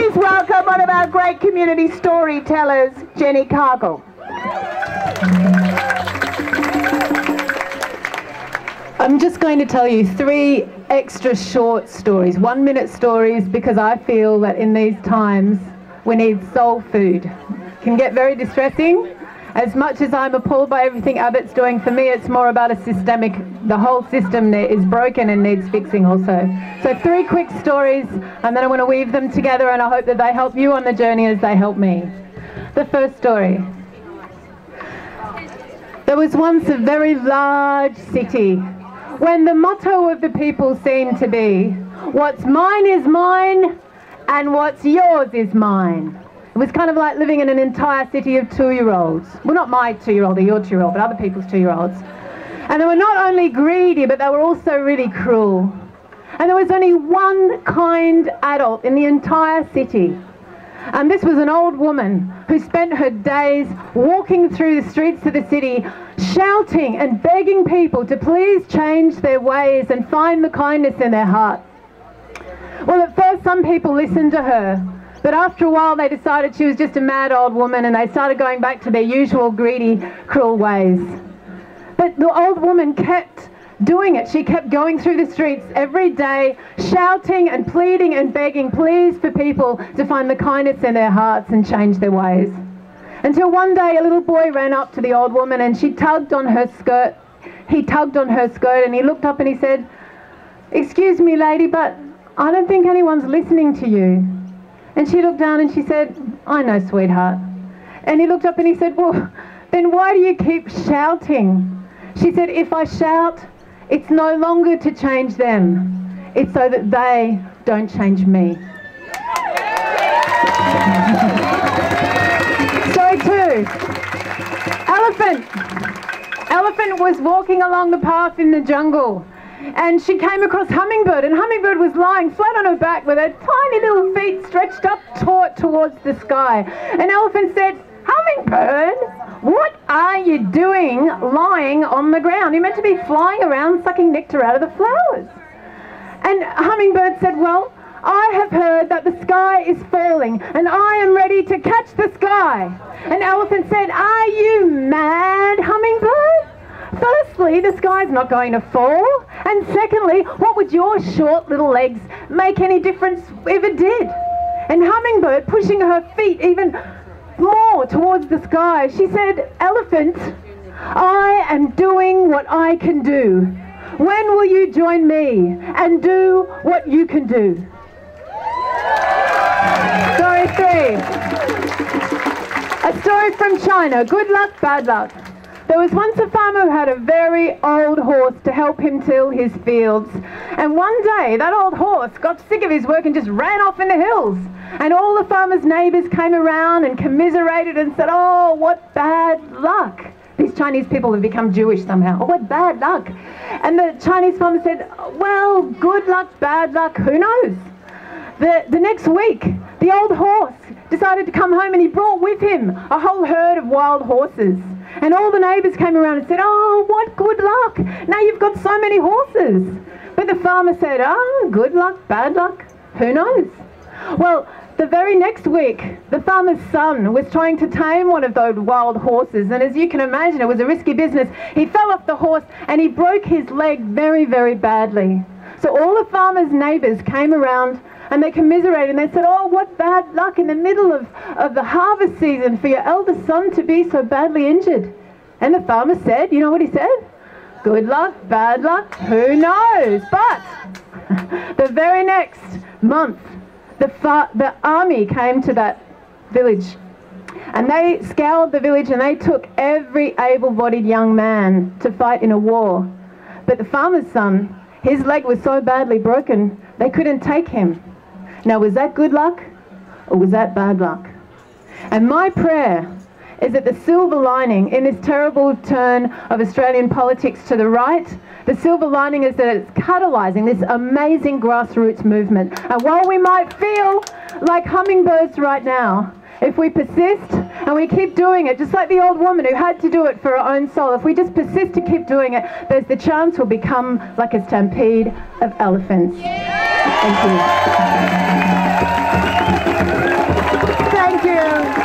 Please welcome one of our great community storytellers, Jenny Cargill. I'm just going to tell you 3 extra short stories, 1-minute stories, because I feel that in these times we need soul food. It can get very distressing. As much as I'm appalled by everything Abbott's doing, for me it's more about a systemic, the whole system is broken and needs fixing also. So 3 quick stories, and then I want to weave them together, and I hope that they help you on the journey as they help me. The first story. There was once a very large city when the motto of the people seemed to be, what's mine is mine and what's yours is mine. It was kind of like living in an entire city of 2-year-olds. Well, not my 2-year-old or your 2-year-old, but other people's 2-year-olds. And they were not only greedy, but they were also really cruel. And there was only one kind adult in the entire city. And this was an old woman who spent her days walking through the streets of the city, shouting and begging people to please change their ways and find the kindness in their heart. Well, at first some people listened to her, but after a while they decided she was just a mad old woman, and they started going back to their usual greedy, cruel ways. But the old woman kept doing it. She kept going through the streets every day, shouting and pleading and begging, please, for people to find the kindness in their hearts and change their ways. Until one day a little boy ran up to the old woman and she tugged on her skirt. He tugged on her skirt and he looked up and he said, "Excuse me, lady, but I don't think anyone's listening to you." And she looked down and she said, "I know, sweetheart." And he looked up and he said, "Well, then why do you keep shouting?" She said, "If I shout, it's no longer to change them. It's so that they don't change me." Story 2. Elephant. Elephant was walking along the path in the jungle, and she came across Hummingbird, and Hummingbird was lying flat on her back with her tiny little feet stretched up taut towards the sky. And Elephant said, "Hummingbird, what are you doing lying on the ground? You're meant to be flying around sucking nectar out of the flowers." And Hummingbird said, "Well, I have heard that the sky is falling and I am ready to catch the sky." And Elephant said, "Are you mad, Hummingbird? Firstly, the sky's not going to fall. And secondly, what would your short little legs make any difference if it did?" And Hummingbird, pushing her feet even more towards the sky, she said, "Elephant, I am doing what I can do. When will you join me and do what you can do?" Story 3. A story from China. Good luck, bad luck. There was once a farmer who had a very old horse to help him till his fields. And one day that old horse got sick of his work and just ran off in the hills. And all the farmer's neighbours came around and commiserated and said, "Oh, what bad luck." These Chinese people have become Jewish somehow. "Oh, what bad luck." And the Chinese farmer said, "Well, good luck, bad luck, who knows?" The next week, the old horse decided to come home, and he brought with him a whole herd of wild horses. And all the neighbours came around and said, "Oh, what good luck. Now you've got so many horses." But the farmer said, "Oh, good luck, bad luck, who knows?" Well, the very next week, the farmer's son was trying to tame one of those wild horses, and as you can imagine, it was a risky business. He fell off the horse and he broke his leg very, very badly. So all the farmer's neighbours came around and they commiserated and they said, "Oh, what bad luck in the middle of the harvest season for your eldest son to be so badly injured." And the farmer said, you know what he said? "Good luck, bad luck, who knows?" But the very next month, the army came to that village, and they scoured the village and they took every able-bodied young man to fight in a war. But the farmer's son, his leg was so badly broken, they couldn't take him. Now, was that good luck or was that bad luck? And my prayer is that the silver lining in this terrible turn of Australian politics to the right, the silver lining is that it's catalysing this amazing grassroots movement. And while we might feel like hummingbirds right now, if we persist and we keep doing it, just like the old woman who had to do it for her own soul, if we just persist to keep doing it, there's the chance we'll become like a stampede of elephants. Thank you. you.